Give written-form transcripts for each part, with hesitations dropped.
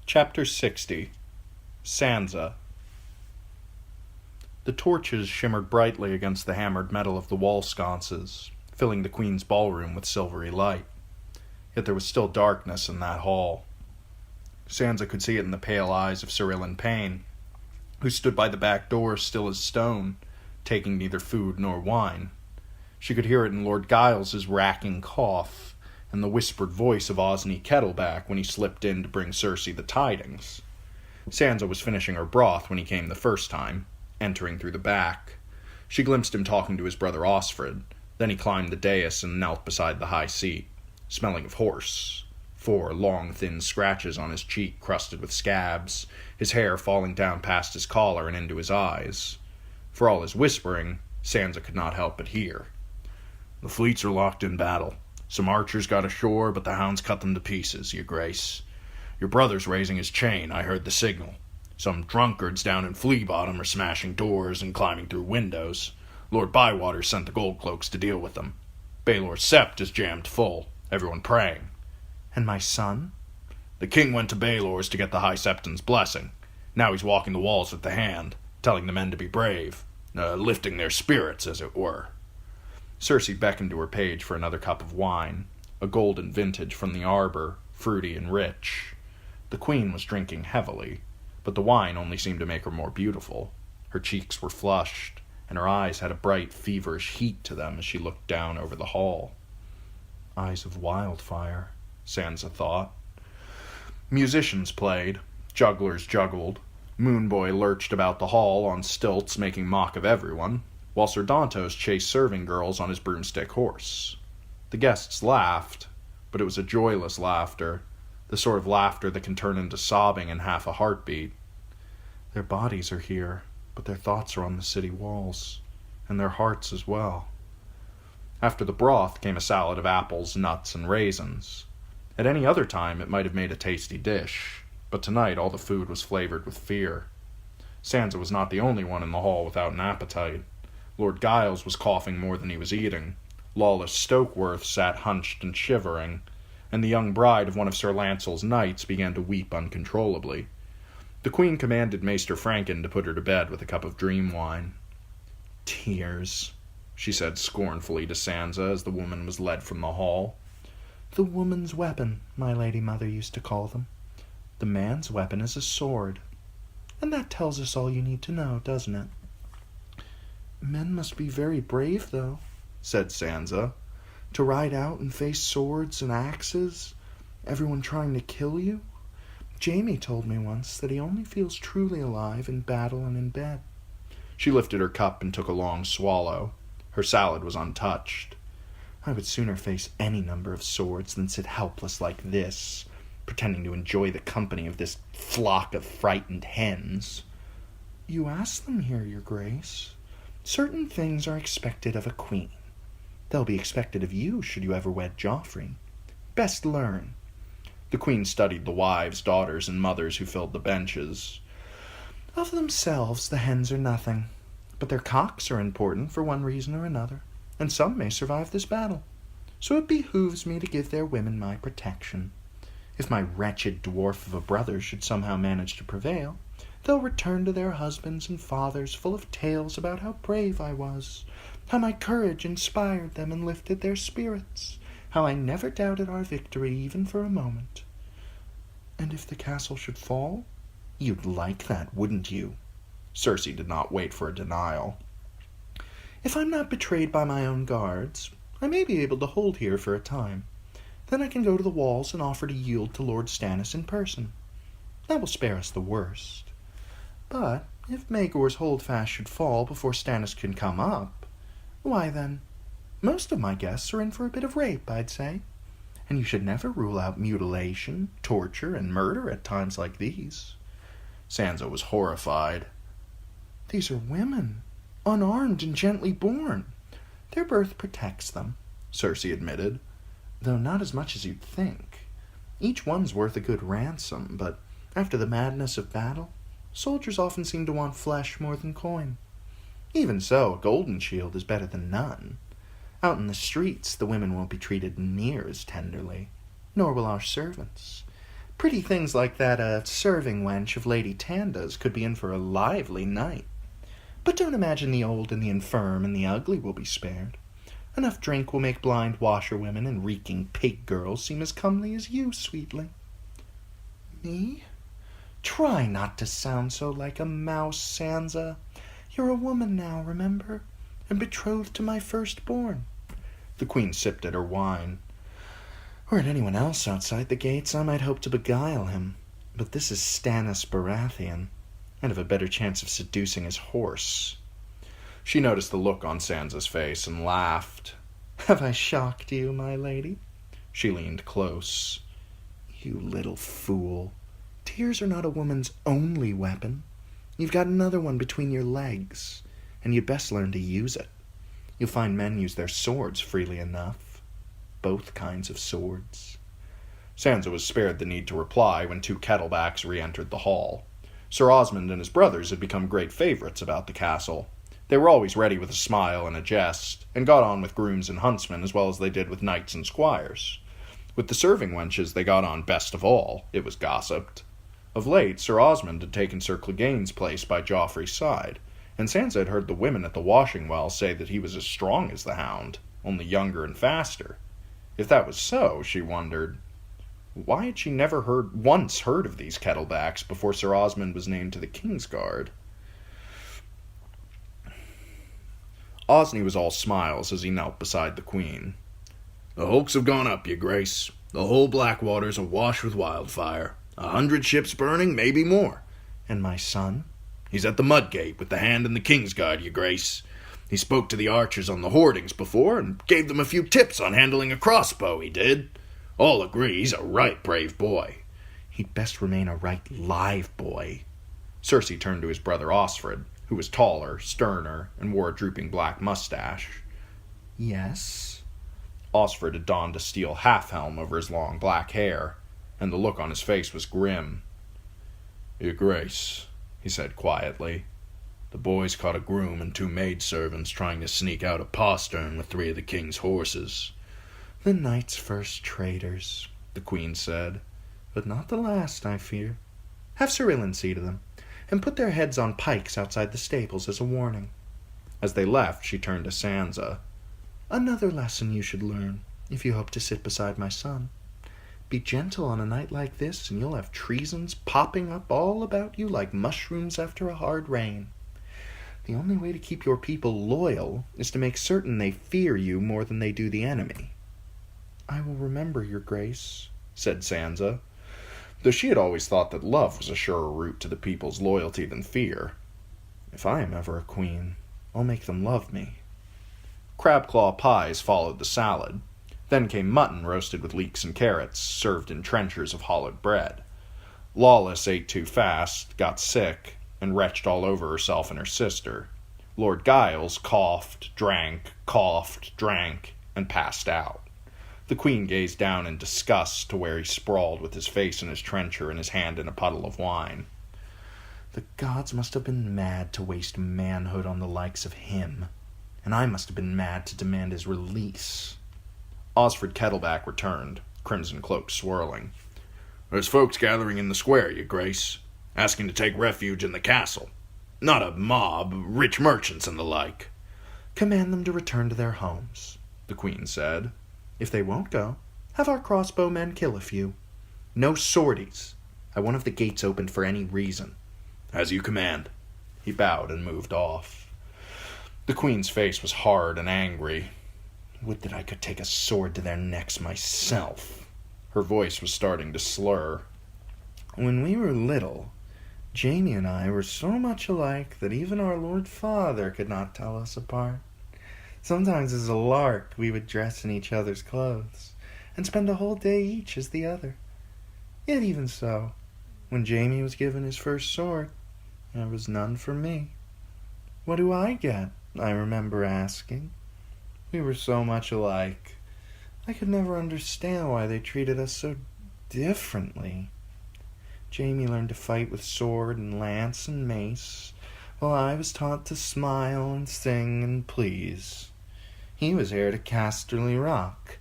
Chapter 60. Sansa. The torches shimmered brightly against the hammered metal of the wall sconces, filling the Queen's ballroom with silvery light. Yet there was still darkness in that hall. Sansa could see it in the pale eyes of Sir Ilan Payne, who stood by the back door still as stone, taking neither food nor wine. She could hear it in Lord Giles's racking cough, and the whispered voice of Osney Kettleback when he slipped in to bring Cersei the tidings. Sansa was finishing her broth when he came the first time, entering through the back. She glimpsed him talking to his brother Osfred. Then he climbed the dais and knelt beside the high seat, smelling of horse. 4 long, thin scratches on his cheek crusted with scabs, his hair falling down past his collar and into his eyes. For all his whispering, Sansa could not help but hear. "The fleets are locked in battle. Some archers got ashore, but the hounds cut them to pieces, your grace. Your brother's raising his chain, I heard the signal. Some drunkards down in Flea Bottom are smashing doors and climbing through windows. Lord Bywater sent the Goldcloaks to deal with them. Baelor's sept is jammed full, everyone praying." "And my son?" "The king went to Baelor's to get the High Septon's blessing. Now he's walking the walls with the hand, telling the men to be brave, lifting their spirits, as it were." Cersei beckoned to her page for another cup of wine, a golden vintage from the arbor, fruity and rich. The Queen was drinking heavily, but the wine only seemed to make her more beautiful. Her cheeks were flushed, and her eyes had a bright, feverish heat to them as she looked down over the hall. Eyes of wildfire, Sansa thought. Musicians played, jugglers juggled, Moonboy lurched about the hall on stilts making mock of everyone, while Sir Dantos chased serving girls on his broomstick horse. The guests laughed, but it was a joyless laughter, the sort of laughter that can turn into sobbing in half a heartbeat. Their bodies are here, but their thoughts are on the city walls, and their hearts as well. After the broth came a salad of apples, nuts, and raisins. At any other time it might have made a tasty dish, but tonight all the food was flavored with fear. Sansa was not the only one in the hall without an appetite. Lord Giles was coughing more than he was eating. Lawless Stokeworth sat hunched and shivering, and the young bride of one of Sir Lancel's knights began to weep uncontrollably. The Queen commanded Maester Franken to put her to bed with a cup of dream wine. "Tears," she said scornfully to Sansa as the woman was led from the hall. "The woman's weapon, my lady mother used to call them. The man's weapon is a sword. And that tells us all you need to know, doesn't it?" "Men must be very brave, though," said Sansa, "to ride out and face swords and axes, everyone trying to kill you. Jaime told me once that he only feels truly alive in battle and in bed." She lifted her cup and took a long swallow. Her salad was untouched. "I would sooner face any number of swords than sit helpless like this, pretending to enjoy the company of this flock of frightened hens." "You asked them here, your grace. Certain things are expected of a queen. They'll be expected of you should you ever wed Joffrey. Best learn." The Queen studied the wives, daughters, and mothers who filled the benches. "Of themselves the hens are nothing, but their cocks are important for one reason or another, and some may survive this battle. So it behooves me to give their women my protection. If my wretched dwarf of a brother should somehow manage to prevail, they'll return to their husbands and fathers full of tales about how brave I was, how my courage inspired them and lifted their spirits, how I never doubted our victory even for a moment. And if the castle should fall, you'd like that, wouldn't you?" Cersei did not wait for a denial. "If I'm not betrayed by my own guards, I may be able to hold here for a time. Then I can go to the walls and offer to yield to Lord Stannis in person. That will spare us the worst. But if Maegor's holdfast should fall before Stannis can come up, why then, most of my guests are in for a bit of rape, I'd say. And you should never rule out mutilation, torture, and murder at times like these." Sansa was horrified. "These are women, unarmed and gently born. Their birth protects them," Cersei admitted, "though not as much as you'd think. Each one's worth a good ransom, but after the madness of battle, soldiers often seem to want flesh more than coin. Even so, a golden shield is better than none. Out in the streets, the women won't be treated near as tenderly, nor will our servants. Pretty things like that serving wench of Lady Tanda's could be in for a lively night. But don't imagine the old and the infirm and the ugly will be spared. Enough drink will make blind washerwomen and reeking pig girls seem as comely as you, sweetling. Me? Try not to sound so like a mouse, Sansa. You're a woman now, remember? And betrothed to my firstborn. The queen sipped at her wine. Were it anyone else outside the gates, I might hope to beguile him. But this is Stannis Baratheon. I'd have a better chance of seducing his horse. She noticed the look on Sansa's face and laughed. Have I shocked you, my lady? She leaned close. You little fool. Tears are not a woman's only weapon. You've got another one between your legs, and you'd best learn to use it. You'll find men use their swords freely enough. Both kinds of swords. Sansa was spared the need to reply when two kettlebacks re-entered the hall. Sir Osmond and his brothers had become great favorites about the castle. They were always ready with a smile and a jest, and got on with grooms and huntsmen as well as they did with knights and squires. With the serving wenches they got on best of all, it was gossiped. Of late, Sir Osmond had taken Sir Clegane's place by Joffrey's side, and Sansa had heard the women at the washing well say that he was as strong as the Hound, only younger and faster. If that was so, she wondered, why had she never once heard of these kettlebacks before Sir Osmond was named to the Kingsguard? Osney was all smiles as he knelt beside the queen. The hulks have gone up, your grace. The whole Blackwater's awash with wildfire. 100 ships burning, maybe more. And my son? He's at the Mudgate with the Hand and the Kingsguard, your grace. He spoke to the archers on the hoardings before and gave them a few tips on handling a crossbow, he did. All agree he's a right brave boy. He'd best remain a right live boy. Cersei turned to his brother Osfred, who was taller, sterner, and wore a drooping black mustache. Yes? Osfred had donned a steel half-helm over his long black hair, and the look on his face was grim. Your grace, he said quietly, the boys caught a groom and 2 maidservants trying to sneak out of postern with 3 of the king's horses. The knight's first traitors, the queen said, but not the last, I fear. Have Sir Ilyn see to them, and put their heads on pikes outside the stables as a warning. As they left, she turned to Sansa. Another lesson you should learn, if you hope to sit beside my son. Be gentle on a night like this, and you'll have treasons popping up all about you like mushrooms after a hard rain. The only way to keep your people loyal is to make certain they fear you more than they do the enemy. I will remember, your grace, said Sansa, though she had always thought that love was a surer route to the people's loyalty than fear. If I am ever a queen, I'll make them love me. Crab-claw pies followed the salad. Then came mutton roasted with leeks and carrots, served in trenchers of hollowed bread. Lawless ate too fast, got sick, and retched all over herself and her sister. Lord Giles coughed, drank, and passed out. The queen gazed down in disgust to where he sprawled with his face in his trencher and his hand in a puddle of wine. The gods must have been mad to waste manhood on the likes of him, and I must have been mad to demand his release. Osfred Kettleback returned, crimson cloak swirling. There's folks gathering in the square, your grace, asking to take refuge in the castle. Not a mob, rich merchants and the like. Command them to return to their homes, the queen said. If they won't go, have our crossbowmen kill a few. No sorties. I won't have the gates opened for any reason. As you command. He bowed and moved off. The queen's face was hard and angry. Would that I could take a sword to their necks myself. Her voice was starting to slur. When we were little, Jaime and I were so much alike that even our Lord Father could not tell us apart. Sometimes as a lark we would dress in each other's clothes, and spend a whole day each as the other. Yet even so, when Jaime was given his first sword, there was none for me. What do I get? I remember asking. We were so much alike. I could never understand why they treated us so differently. Jaime learned to fight with sword and lance and mace, while I was taught to smile and sing and please. He was heir to Casterly Rock,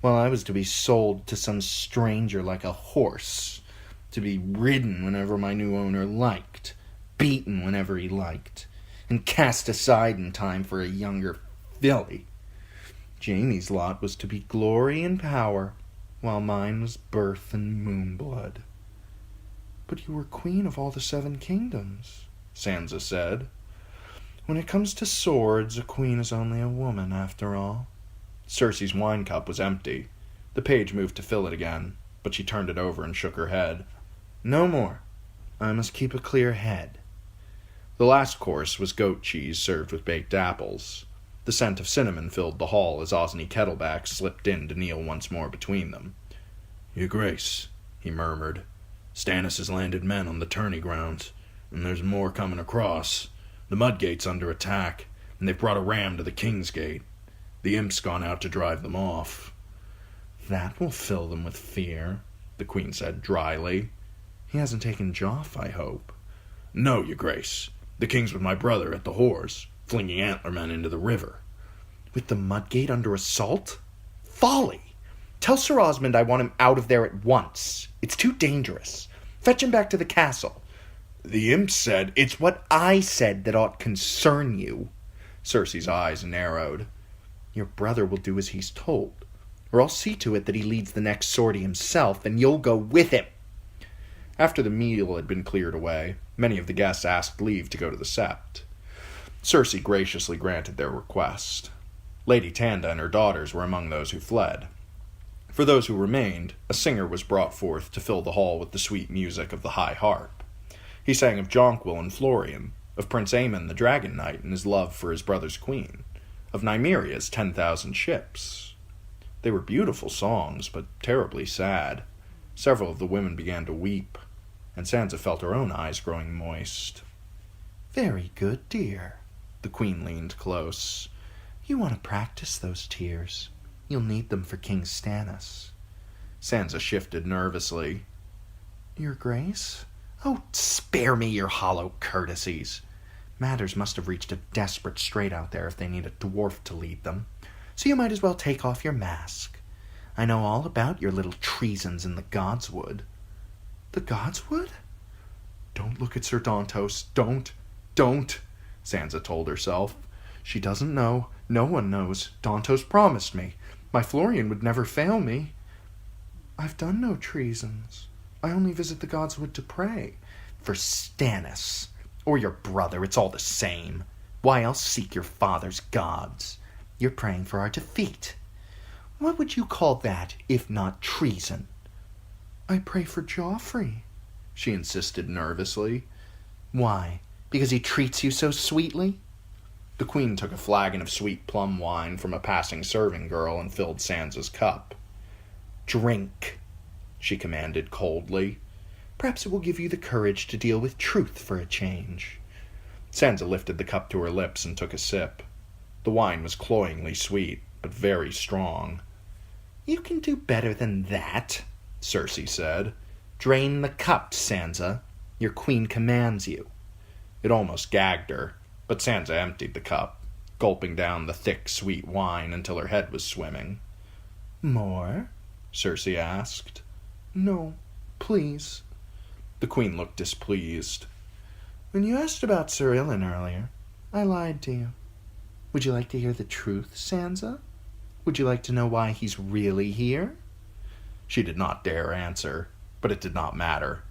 while I was to be sold to some stranger like a horse, to be ridden whenever my new owner liked, beaten whenever he liked, and cast aside in time for a younger filly. Jaime's lot was to be glory and power, while mine was birth and moonblood. But you were queen of all the 7 kingdoms, Sansa said. When it comes to swords, a queen is only a woman, after all. Cersei's wine cup was empty. The page moved to fill it again, but she turned it over and shook her head. No more. I must keep a clear head. The last course was goat cheese served with baked apples. The scent of cinnamon filled the hall as Osney Kettleback slipped in to kneel once more between them. Your Grace, he murmured, Stannis has landed men on the tourney grounds, and there's more coming across. The Mudgate's under attack, and they've brought a ram to the King's Gate. The imp's gone out to drive them off. That will fill them with fear, the Queen said dryly. He hasn't taken Joff, I hope. No, your Grace. The King's with my brother at the Whores, flinging antlermen into the river. With the Mudgate under assault? Folly! Tell Sir Osmond I want him out of there at once. It's too dangerous. Fetch him back to the castle. The imp said, It's what I said that ought concern you. Cersei's eyes narrowed. Your brother will do as he's told, or I'll see to it that he leads the next sortie himself, and you'll go with him. After the meal had been cleared away, many of the guests asked leave to go to the sept. Cersei graciously granted their request. Lady Tanda and her daughters were among those who fled. For those who remained, a singer was brought forth to fill the hall with the sweet music of the high harp. He sang of Jonquil and Florian, of Prince Aemon the Dragon Knight and his love for his brother's queen, of Nymeria's 10,000 ships. They were beautiful songs, but terribly sad. Several of the women began to weep, and Sansa felt her own eyes growing moist. Very good, dear. The Queen leaned close. You want to practice those tears. You'll need them for King Stannis. Sansa shifted nervously. Your Grace? Oh, spare me your hollow courtesies. Matters must have reached a desperate strait out there if they need a dwarf to lead them. So you might as well take off your mask. I know all about your little treasons in the Godswood. The Godswood? Don't look at Sir Dantos. Don't. Sansa told herself. She doesn't know. No one knows. Dantos promised me. My Florian would never fail me. I've done no treasons. I only visit the Godswood to pray. For Stannis. Or your brother, it's all the same. Why else seek your father's gods? You're praying for our defeat. What would you call that, if not treason? I pray for Joffrey, she insisted nervously. Why? Because he treats you so sweetly? The Queen took a flagon of sweet plum wine from a passing serving girl and filled Sansa's cup. Drink, she commanded coldly. Perhaps it will give you the courage to deal with truth for a change. Sansa lifted the cup to her lips and took a sip. The wine was cloyingly sweet, but very strong. You can do better than that, Cersei said. Drain the cup, Sansa. Your queen commands you. It almost gagged her, but Sansa emptied the cup, gulping down the thick, sweet wine until her head was swimming. More? Cersei asked. No, please. The Queen looked displeased. When you asked about Sir Ilyn earlier, I lied to you. Would you like to hear the truth, Sansa? Would you like to know why he's really here? She did not dare answer, but it did not matter.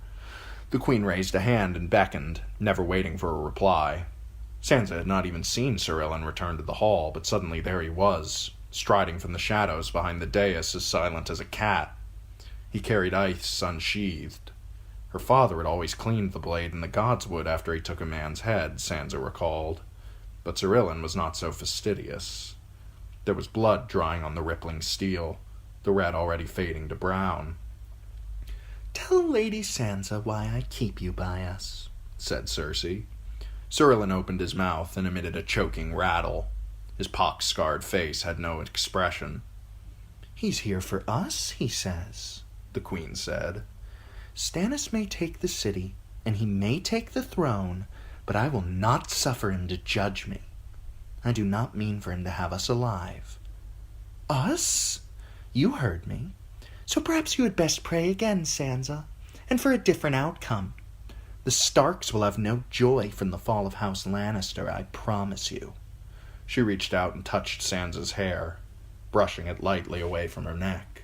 The Queen raised a hand and beckoned, never waiting for a reply. Sansa had not even seen Sir Ilyn return to the hall, but suddenly there he was, striding from the shadows behind the dais as silent as a cat. He carried ice unsheathed. Her father had always cleaned the blade in the Godswood after he took a man's head, Sansa recalled. But Sir Ilyn was not so fastidious. There was blood drying on the rippling steel, the red already fading to brown. Tell Lady Sansa why I keep you by us, said Cersei. Sir Ilyn opened his mouth and emitted a choking rattle. His pock-scarred face had no expression. He's here for us, he says, the Queen said. Stannis may take the city, and he may take the throne, but I will not suffer him to judge me. I do not mean for him to have us alive. Us? You heard me. So perhaps you had best pray again, Sansa, and for a different outcome. The Starks will have no joy from the fall of House Lannister, I promise you." She reached out and touched Sansa's hair, brushing it lightly away from her neck.